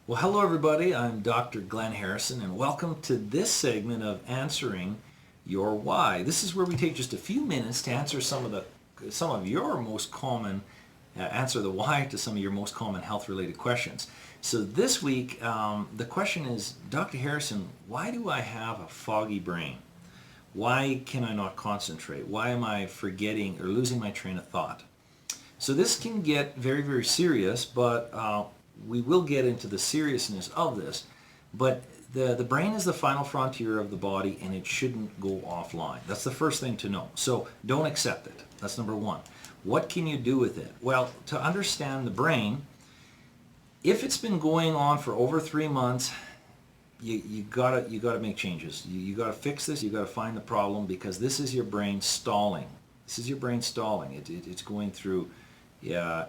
Well, hello everybody. I'm Dr. Glenn Harrison, and welcome to this segment of Answering Your Why. This is where we take just a few minutes to answer some of your most common answer the why to some of your most common health-related questions. So this week, the question is, Dr. Harrison, why do I have a foggy brain? Why can I not concentrate? Why am I forgetting or losing my train of thought? So this can get very, very serious, but we will get into the seriousness of this. But the brain is the final frontier of the body, and it shouldn't go offline. That's the first thing to know. So don't accept it. That's number one. What can you do with it? Well, to understand the brain, if it's been going on for over 3 months, you gotta make changes. You gotta fix this. You gotta find the problem, because this is your brain stalling. This is your brain stalling. It's going through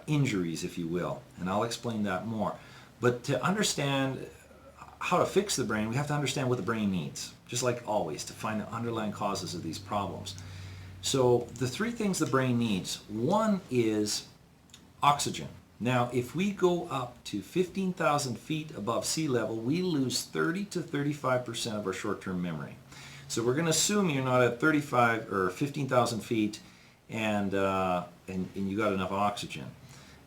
injuries, if you will, and I'll explain that more. But to understand how to fix the brain, we have to understand what the brain needs, just like always, to find the underlying causes of these problems. So the three things the brain needs: one is oxygen. Now, if we go up to 15,000 feet above sea level, we lose 30 to 35% of our short-term memory. So we're going to assume you're not at 35 or 15,000 feet and you got enough oxygen.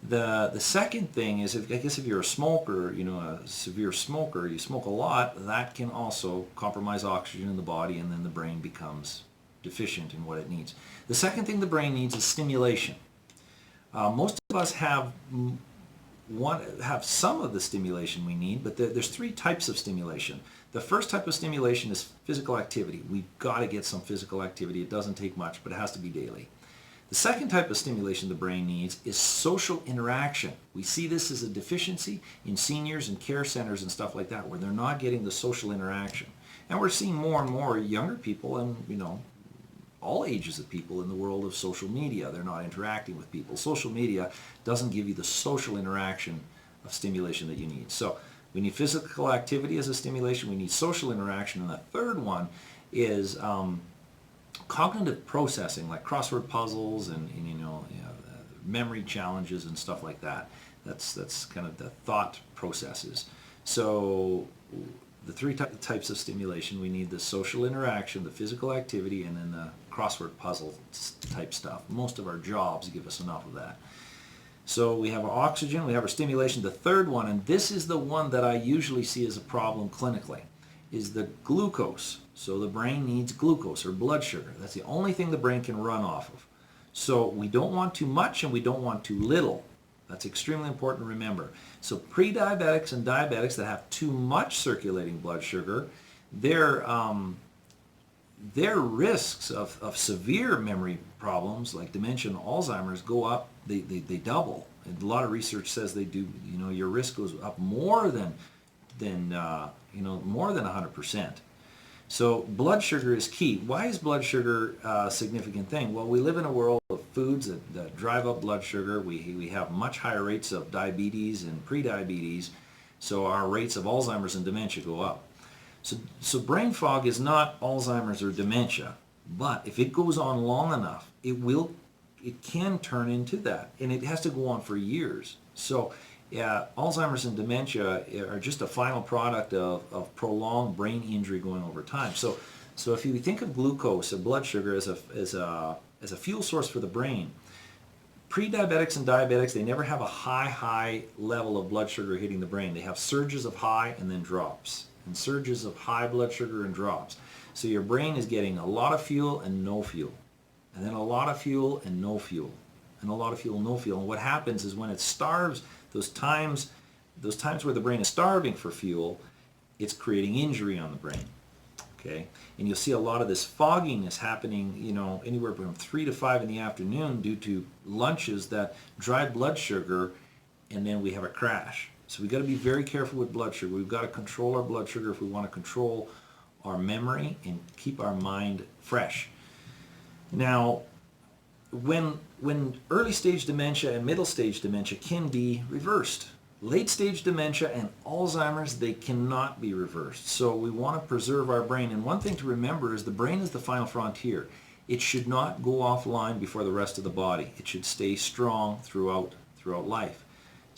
The second thing is, if you're a smoker, a severe smoker, you smoke a lot, that can also compromise oxygen in the body, and then the brain becomes deficient in what it needs. The second thing the brain needs is stimulation. Most of us have some of the stimulation we need, but there's three types of stimulation. The first type of stimulation is physical activity. We've got to get some physical activity. It doesn't take much, but it has to be daily. The second type of stimulation the brain needs is social interaction. We see this as a deficiency in seniors and care centers and stuff like that, where they're not getting the social interaction. And we're seeing more and more younger people, and all ages of people in the world of social media. They're not interacting with people. Social media doesn't give you the social interaction of stimulation that you need. So we need physical activity as a stimulation. We need social interaction. And the third one is cognitive processing, like crossword puzzles and memory challenges and stuff like that. That's kind of the thought processes. So the three types of stimulation: we need the social interaction, the physical activity, and then the crossword puzzle type stuff. Most of our jobs give us enough of that. So we have our oxygen, we have our stimulation. The third one, and this is the one that I usually see as a problem clinically, is the glucose. So the brain needs glucose, or blood sugar. That's the only thing the brain can run off of. So we don't want too much and we don't want too little. That's extremely important to remember. So pre-diabetics and diabetics that have too much circulating blood sugar, their risks of severe memory problems like dementia and Alzheimer's go up. They double. And a lot of research says they do. Your risk goes up more than 100%. So blood sugar is key. Why is blood sugar a significant thing? Well, we live in a world of foods that drive up blood sugar. We have much higher rates of diabetes and prediabetes, so our rates of Alzheimer's and dementia go up. So brain fog is not Alzheimer's or dementia, but if it goes on long enough, it can turn into that, and it has to go on for years. So Alzheimer's and dementia are just a final product of prolonged brain injury going over time. So if you think of glucose, or blood sugar, as a fuel source for the brain, pre-diabetics and diabetics, they never have a high level of blood sugar hitting the brain. They have surges of high and then drops, and surges of high blood sugar and drops. So your brain is getting a lot of fuel and no fuel, and then a lot of fuel and no fuel, and a lot of fuel and no fuel. And what happens is, when it starves, those times where the brain is starving for fuel, it's creating injury on the brain. Okay, and you'll see a lot of this fogginess happening, anywhere from 3 to 5 in the afternoon, due to lunches that drive blood sugar, and then we have a crash. So we've got to be very careful with blood sugar. We've got to control our blood sugar if we want to control our memory and keep our mind fresh. Now, when early stage dementia and middle stage dementia can be reversed. Late stage dementia and Alzheimer's, they cannot be reversed. So we want to preserve our brain. And one thing to remember is the brain is the final frontier. It should not go offline before the rest of the body. It should stay strong throughout life.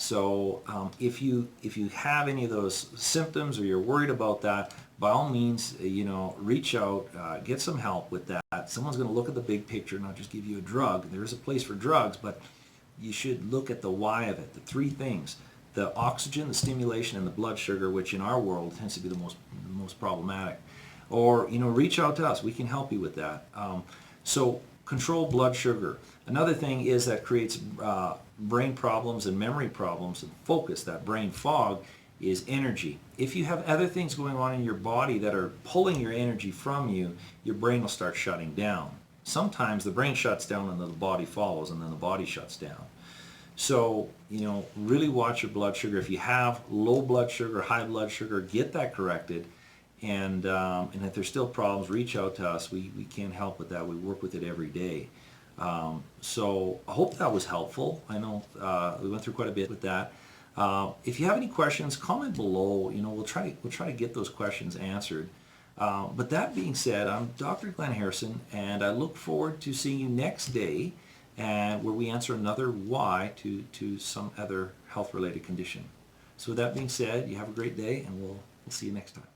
So if you have any of those symptoms or you're worried about that, by all means, reach out, get some help with that. Someone's going to look at the big picture, not just give you a drug. There is a place for drugs, but you should look at the why of it. The three things: the oxygen, the stimulation, and the blood sugar, which in our world tends to be the most problematic. Or reach out to us. We can help you with that. So control blood sugar. Another thing is that creates brain problems and memory problems and focus, that brain fog, is energy. If you have other things going on in your body that are pulling your energy from you, your brain will start shutting down. Sometimes the brain shuts down and then the body follows, and then the body shuts down. So, really watch your blood sugar. If you have low blood sugar, high blood sugar, get that corrected. And if there's still problems, reach out to us. We can help with that. We work with it every day. So I hope that was helpful. I know we went through quite a bit with that. If you have any questions, comment below. We'll try to get those questions answered. But that being said, I'm Dr. Glenn Harrison, and I look forward to seeing you next day, and where we answer another why to some other health-related condition. So with that being said, you have a great day, and we'll see you next time.